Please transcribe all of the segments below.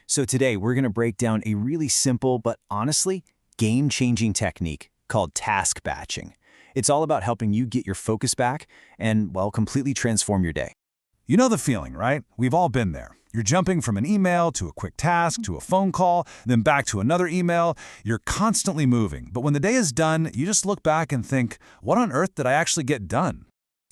So today we're going to break down a really simple but honestly game-changing technique called task batching. It's all about helping you get your focus back and, well, completely transform your day. You know the feeling, right? We've all been there. You're jumping from an email to a quick task to a phone call, then back to another email. You're constantly moving. But when the day is done, you just look back and think, what on earth did I actually get done?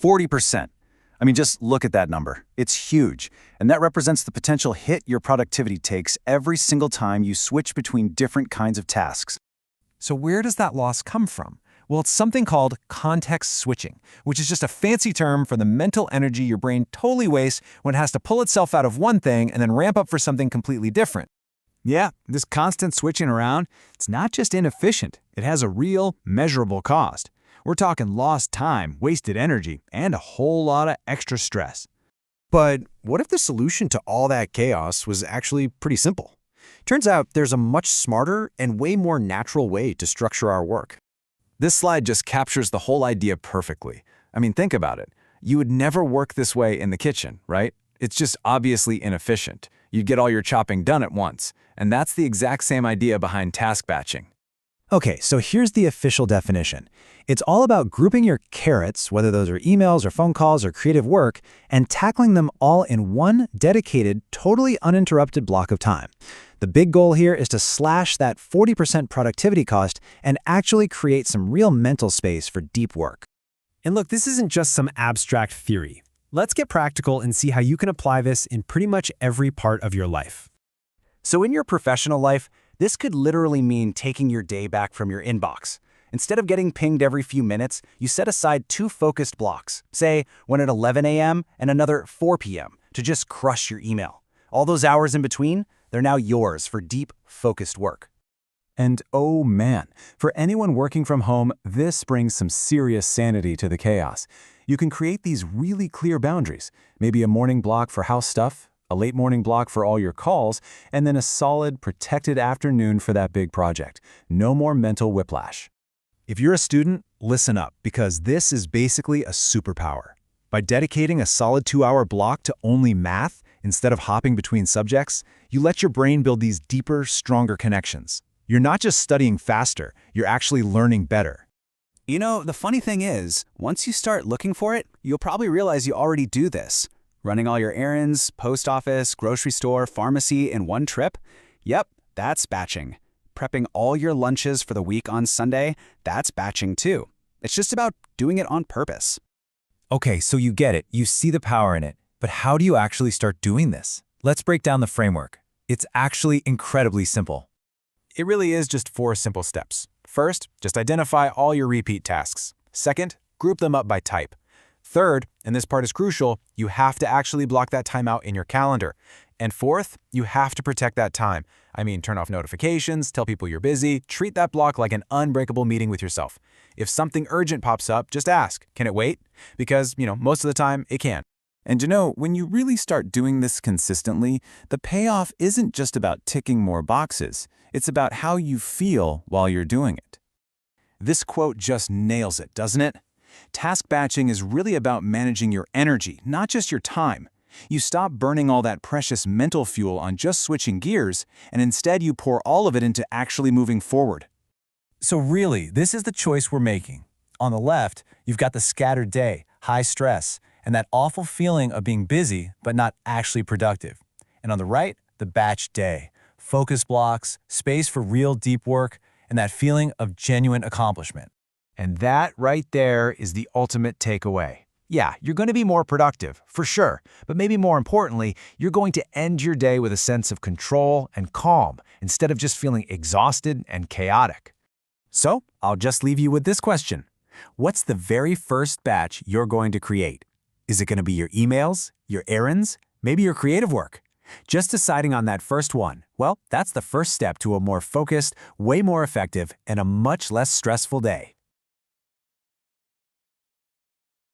40%. I mean, just look at that number. It's huge. And that represents the potential hit your productivity takes every single time you switch between different kinds of tasks. So where does that loss come from? Well, it's something called context switching, which is just a fancy term for the mental energy your brain totally wastes when it has to pull itself out of one thing and then ramp up for something completely different. Yeah, this constant switching around, it's not just inefficient, it has a real, measurable cost. We're talking lost time, wasted energy, and a whole lot of extra stress. But what if the solution to all that chaos was actually pretty simple? Turns out there's a much smarter and way more natural way to structure our work. This slide just captures the whole idea perfectly. I mean, think about it. You would never work this way in the kitchen, right? It's just obviously inefficient. You'd get all your chopping done at once. And that's the exact same idea behind task batching. Okay, so here's the official definition. It's all about grouping your carrots, whether those are emails or phone calls or creative work, and tackling them all in one dedicated, totally uninterrupted block of time. The big goal here is to slash that 40% productivity cost and actually create some real mental space for deep work. And look, this isn't just some abstract theory. Let's get practical and see how you can apply this in pretty much every part of your life. So in your professional life, this could literally mean taking your day back from your inbox. Instead of getting pinged every few minutes, you set aside 2 focused blocks, say one at 11 a.m. and another 4 p.m. to just crush your email. All those hours in between, they're now yours for deep, focused work. And oh man, for anyone working from home, this brings some serious sanity to the chaos. You can create these really clear boundaries, maybe a morning block for house stuff, a late morning block for all your calls, and then a solid, protected afternoon for that big project. No more mental whiplash. If you're a student, listen up, because this is basically a superpower. By dedicating a solid 2-hour block to only math, instead of hopping between subjects, you let your brain build these deeper, stronger connections. You're not just studying faster, you're actually learning better. You know, the funny thing is, once you start looking for it, you'll probably realize you already do this. Running all your errands, post office, grocery store, pharmacy in one trip? Yep, that's batching. Prepping all your lunches for the week on Sunday? That's batching too. It's just about doing it on purpose. Okay, so you get it, you see the power in it, but how do you actually start doing this? Let's break down the framework. It's actually incredibly simple. It really is just 4 simple steps. First, just identify all your repeat tasks. Second, group them up by type. Third, and this part is crucial, you have to actually block that time out in your calendar. And fourth, you have to protect that time. I mean, turn off notifications, tell people you're busy, treat that block like an unbreakable meeting with yourself. If something urgent pops up, just ask, can it wait? Because, most of the time, it can. And when you really start doing this consistently, the payoff isn't just about ticking more boxes. It's about how you feel while you're doing it. This quote just nails it, doesn't it? Task batching is really about managing your energy, not just your time. You stop burning all that precious mental fuel on just switching gears, and instead you pour all of it into actually moving forward. So really, this is the choice we're making. On the left, you've got the scattered day, high stress, and that awful feeling of being busy but not actually productive. And on the right, the batch day, focus blocks, space for real deep work, and that feeling of genuine accomplishment. And that right there is the ultimate takeaway. Yeah, you're going to be more productive, for sure, but maybe more importantly, you're going to end your day with a sense of control and calm instead of just feeling exhausted and chaotic. So, I'll just leave you with this question. What's the very first batch you're going to create? Is it going to be your emails, your errands, maybe your creative work? Just deciding on that first one, well, that's the first step to a more focused, way more effective, and a much less stressful day.